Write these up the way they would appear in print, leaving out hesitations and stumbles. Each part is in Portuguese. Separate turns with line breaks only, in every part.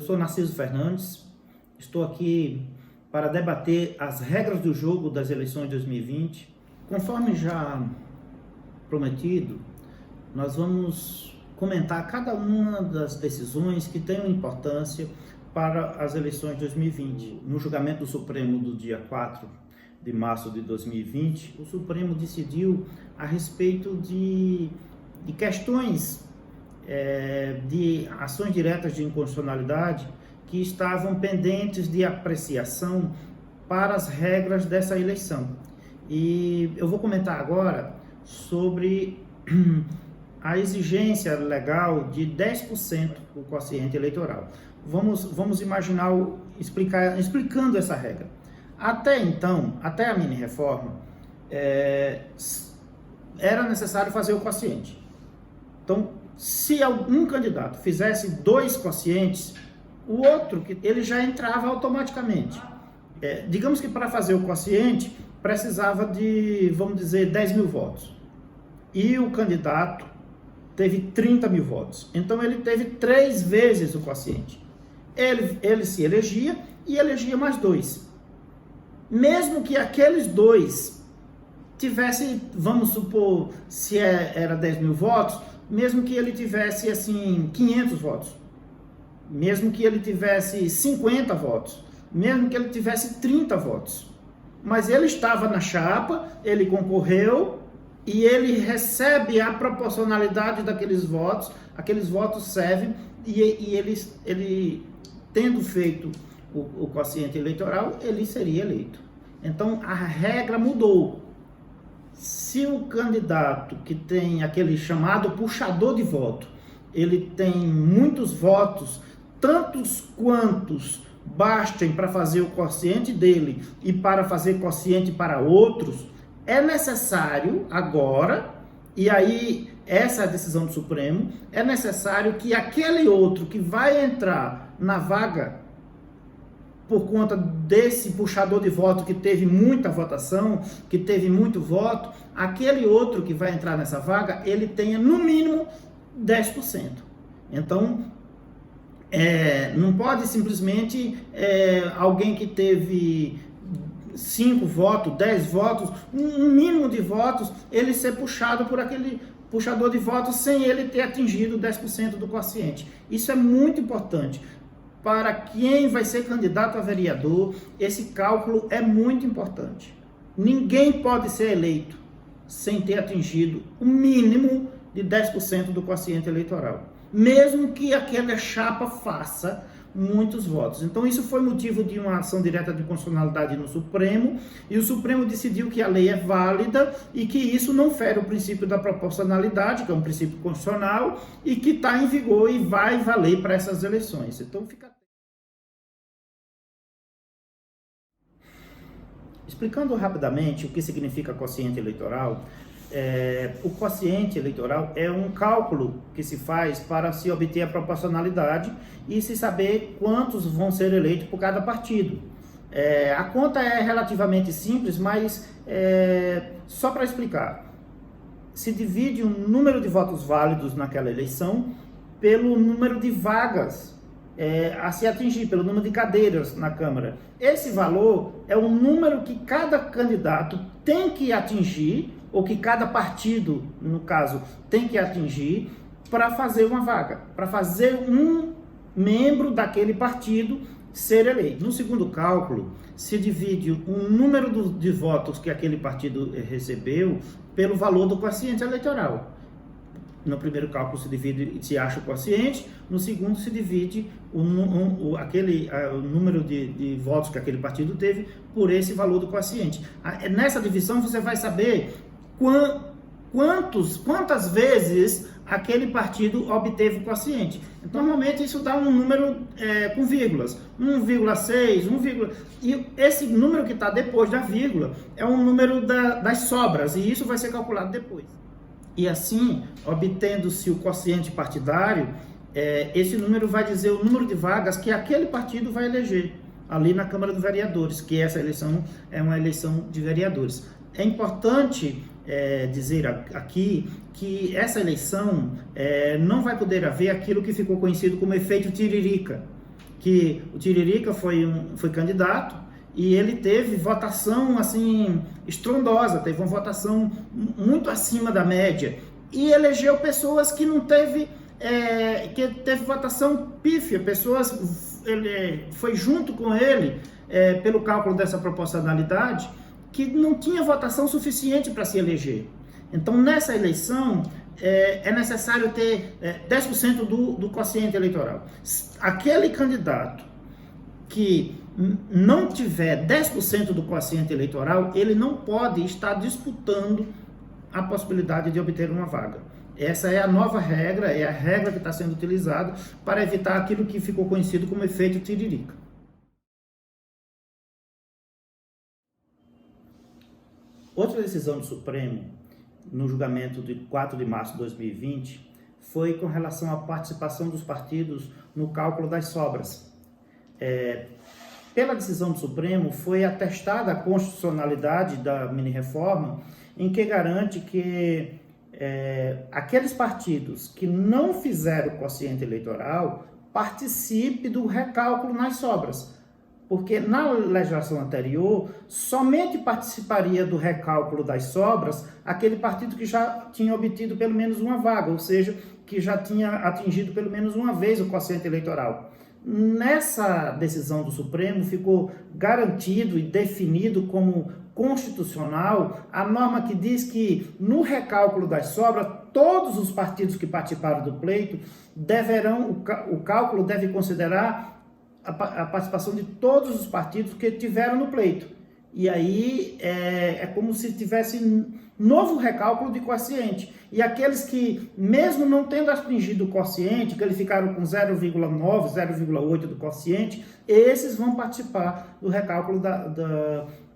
sou Narciso Fernandes, estou aqui para debater as regras do jogo das eleições de 2020. Conforme já prometido, nós vamos comentar cada uma das decisões que tenham importância para as eleições de 2020. No julgamento do Supremo do dia 4 de março de 2020, o Supremo decidiu a respeito de questões de ações diretas de inconstitucionalidade que estavam pendentes de apreciação para as regras dessa eleição. E eu vou comentar agora sobre a exigência legal de 10% do quociente eleitoral. Vamos imaginar, explicando essa regra. Até então, até a mini-reforma, era necessário fazer o quociente. Então, se algum candidato fizesse 2 quocientes, o outro, ele já entrava automaticamente. Digamos que para fazer o quociente, precisava de, vamos dizer, 10 mil votos. E o candidato teve 30 mil votos. Então, ele teve 3 vezes o quociente. Ele se elegia e elegia mais 2. Mesmo que aqueles 2 tivessem, vamos supor, se era 10 mil votos, mesmo que ele tivesse, assim, 500 votos, mesmo que ele tivesse 50 votos, mesmo que ele tivesse 30 votos, mas ele estava na chapa, ele concorreu e ele recebe a proporcionalidade daqueles votos servem e ele tendo feito o quociente eleitoral, ele seria eleito. Então, a regra mudou. Se o candidato que tem aquele chamado puxador de voto, ele tem muitos votos, tantos quantos bastem para fazer o quociente dele e para fazer quociente para outros, é necessário agora, e aí essa é a decisão do Supremo, é necessário que aquele outro que vai entrar na vaga por conta desse puxador de voto que teve muita votação, que teve muito voto, aquele outro que vai entrar nessa vaga, ele tenha no mínimo 10%. Então, não pode simplesmente alguém que teve 5 votos, 10 votos, um mínimo de votos, ele ser puxado por aquele puxador de votos sem ele ter atingido 10% do quociente. Isso é muito importante. Para quem vai ser candidato a vereador, esse cálculo é muito importante. Ninguém pode ser eleito sem ter atingido o mínimo de 10% do quociente eleitoral, mesmo que aquela chapa faça muitos votos. Então, isso foi motivo de uma ação direta de constitucionalidade no Supremo, e o Supremo decidiu que a lei é válida e que isso não fere o princípio da proporcionalidade, que é um princípio constitucional, e que está em vigor e vai valer para essas eleições. Então, explicando rapidamente o que significa quociente eleitoral, o quociente eleitoral é um cálculo que se faz para se obter a proporcionalidade e se saber quantos vão ser eleitos por cada partido. A conta é relativamente simples, mas só para explicar, se divide o número de votos válidos naquela eleição pelo número de vagas a se atingir, pelo número de cadeiras na Câmara. Esse valor é o número que cada candidato tem que atingir, ou que cada partido, no caso, tem que atingir para fazer uma vaga, para fazer um membro daquele partido ser eleito. No segundo cálculo, se divide o número de votos que aquele partido recebeu pelo valor do quociente eleitoral. No primeiro cálculo se acha o quociente, no segundo se divide o número de votos que aquele partido teve por esse valor do quociente. Nessa divisão você vai saber quantas vezes aquele partido obteve o quociente. Então, normalmente isso dá um número com vírgulas, 1,6, 1, e esse número que está depois da vírgula é um número das sobras, e isso vai ser calculado depois. E assim, obtendo-se o quociente partidário, esse número vai dizer o número de vagas que aquele partido vai eleger ali na Câmara dos Vereadores, que essa eleição é uma eleição de vereadores. É importante dizer aqui que essa eleição não vai poder haver aquilo que ficou conhecido como efeito tiririca. que o Tiririca foi candidato e ele teve votação assim estrondosa, teve uma votação muito acima da média e elegeu pessoas que não teve, que teve votação pífia, pessoas, ele foi junto com ele pelo cálculo dessa proporcionalidade, que não tinha votação suficiente para se eleger. Então, nessa eleição, é necessário ter 10% do quociente eleitoral. Aquele candidato que não tiver 10% do quociente eleitoral, ele não pode estar disputando a possibilidade de obter uma vaga. Essa é a nova regra, é a regra que está sendo utilizada para evitar aquilo que ficou conhecido como efeito Tiririca. Outra decisão do Supremo, no julgamento de 4 de março de 2020, foi com relação à participação dos partidos no cálculo das sobras. Pela decisão do Supremo, foi atestada a constitucionalidade da mini-reforma, em que garante que aqueles partidos que não fizeram o quociente eleitoral participem do recálculo nas sobras. Porque na legislação anterior, somente participaria do recálculo das sobras aquele partido que já tinha obtido pelo menos uma vaga, ou seja, que já tinha atingido pelo menos uma vez o quociente eleitoral. Nessa decisão do Supremo ficou garantido e definido como constitucional a norma que diz que no recálculo das sobras, todos os partidos que participaram do pleito o cálculo deve considerar a participação de todos os partidos que tiveram no pleito. E aí é como se tivesse novo recálculo de quociente. E aqueles que, mesmo não tendo atingido o quociente, que eles ficaram com 0,9, 0,8 do quociente, esses vão participar do recálculo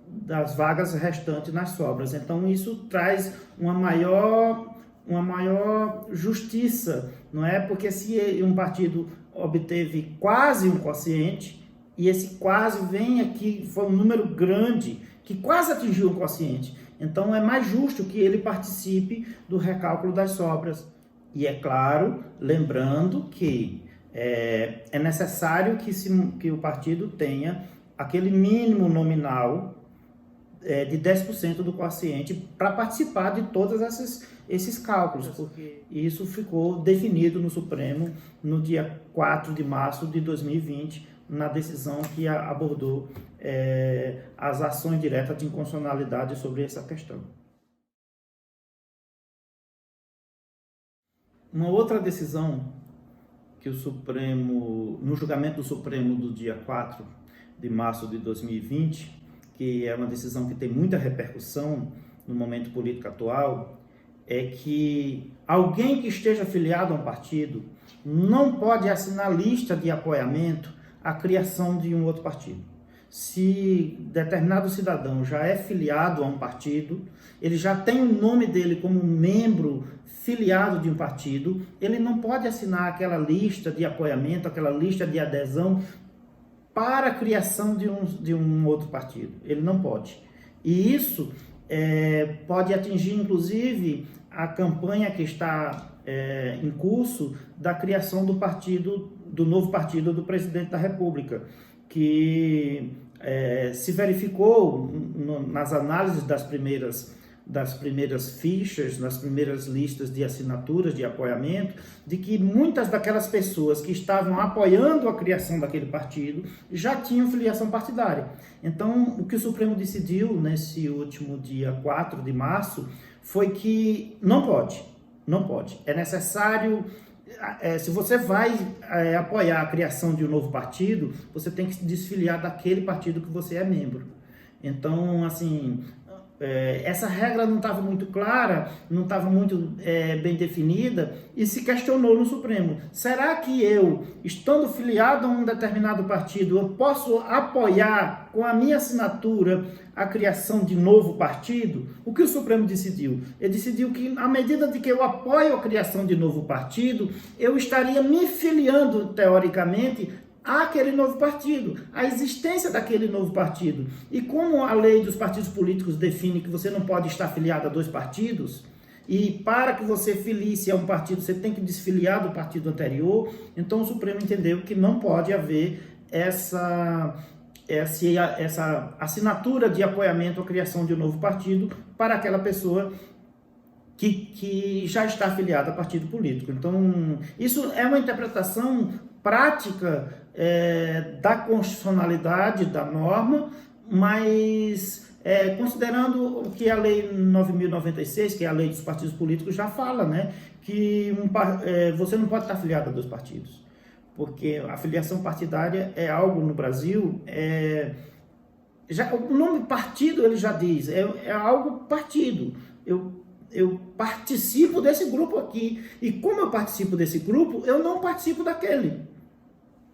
das vagas restantes nas sobras. Então isso traz uma maior justiça, não é? Porque se um partido obteve quase um quociente, e esse quase vem aqui, foi um número grande, que quase atingiu o quociente. Então é mais justo que ele participe do recálculo das sobras. E é claro, lembrando que é necessário que o partido tenha aquele mínimo nominal de 10% do quociente para participar de todos esses cálculos, porque isso ficou definido no Supremo no dia 4 de março de 2020, na decisão que abordou as ações diretas de inconstitucionalidade sobre essa questão. Uma outra decisão que o Supremo, no julgamento do Supremo do dia 4 de março de 2020, que é uma decisão que tem muita repercussão no momento político atual, é que alguém que esteja afiliado a um partido não pode assinar lista de apoiamento à criação de um outro partido. Se determinado cidadão já é filiado a um partido, ele já tem o nome dele como membro filiado de um partido, ele não pode assinar aquela lista de apoiamento, aquela lista de adesão para a criação de um outro partido. Ele não pode. E isso pode atingir, inclusive, a campanha que está em curso da criação do novo partido do presidente da República, que se verificou nas análises das primeiras fichas, nas primeiras listas de assinaturas de apoiamento, de que muitas daquelas pessoas que estavam apoiando a criação daquele partido já tinham filiação partidária. Então, o que o Supremo decidiu nesse último dia 4 de março foi que não pode. É necessário, se você vai apoiar a criação de um novo partido, você tem que se desfiliar daquele partido que você é membro. Então, assim, essa regra não estava muito clara, não estava muito bem definida, e se questionou no Supremo. Será que eu, estando filiado a um determinado partido, eu posso apoiar com a minha assinatura a criação de novo partido? O que o Supremo decidiu? Ele decidiu que, à medida de que eu apoio a criação de novo partido, eu estaria me filiando, teoricamente, àquele novo partido, à existência daquele novo partido. E como a lei dos partidos políticos define que você não pode estar filiado a dois partidos, e para que você filie-se a um partido, você tem que desfiliar do partido anterior, então o Supremo entendeu que não pode haver essa assinatura de apoiamento à criação de um novo partido para aquela pessoa que já está afiliada a partido político. Então, isso é uma interpretação prática da constitucionalidade da norma, mas considerando o que a Lei 9.096, que é a Lei dos Partidos Políticos, já fala, né, que você não pode estar afiliado a dois partidos, porque a filiação partidária é algo no Brasil, o nome partido ele já diz, é algo partido. Eu participo desse grupo aqui, e como eu participo desse grupo, eu não participo daquele.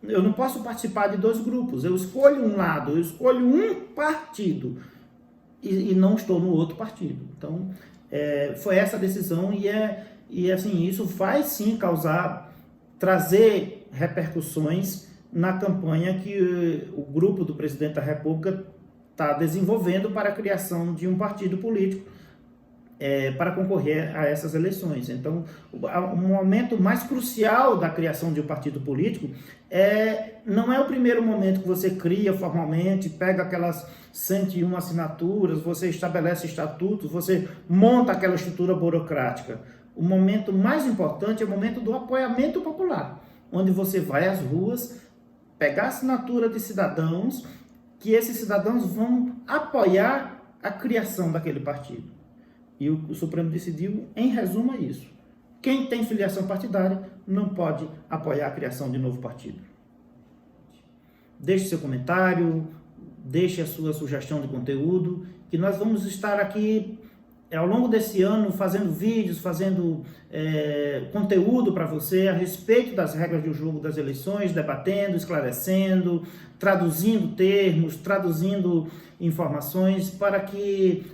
Eu não posso participar de dois grupos, eu escolho um lado, eu escolho um partido, e não estou no outro partido. Então, foi essa a decisão, e assim, isso vai sim trazer repercussões na campanha que o grupo do presidente da República está desenvolvendo para a criação de um partido político para concorrer a essas eleições. Então, o momento mais crucial da criação de um partido político não é o primeiro momento que você cria formalmente, pega aquelas 101 assinaturas, você estabelece estatutos, você monta aquela estrutura burocrática. O momento mais importante é o momento do apoiamento popular, onde você vai às ruas, pegar a assinatura de cidadãos, que esses cidadãos vão apoiar a criação daquele partido. E o Supremo decidiu, em resumo, isso. Quem tem filiação partidária não pode apoiar a criação de novo partido. Deixe seu comentário, deixe a sua sugestão de conteúdo, que nós vamos estar aqui ao longo desse ano fazendo vídeos, fazendo conteúdo para você a respeito das regras do jogo das eleições, debatendo, esclarecendo, traduzindo termos, traduzindo informações para que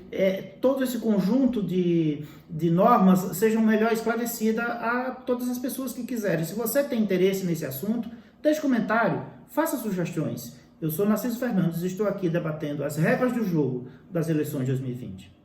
todo esse conjunto de normas sejam melhor esclarecidas a todas as pessoas que quiserem. Se você tem interesse nesse assunto, deixe comentário, faça sugestões. Eu sou Narciso Fernandes e estou aqui debatendo as regras do jogo das eleições de 2020.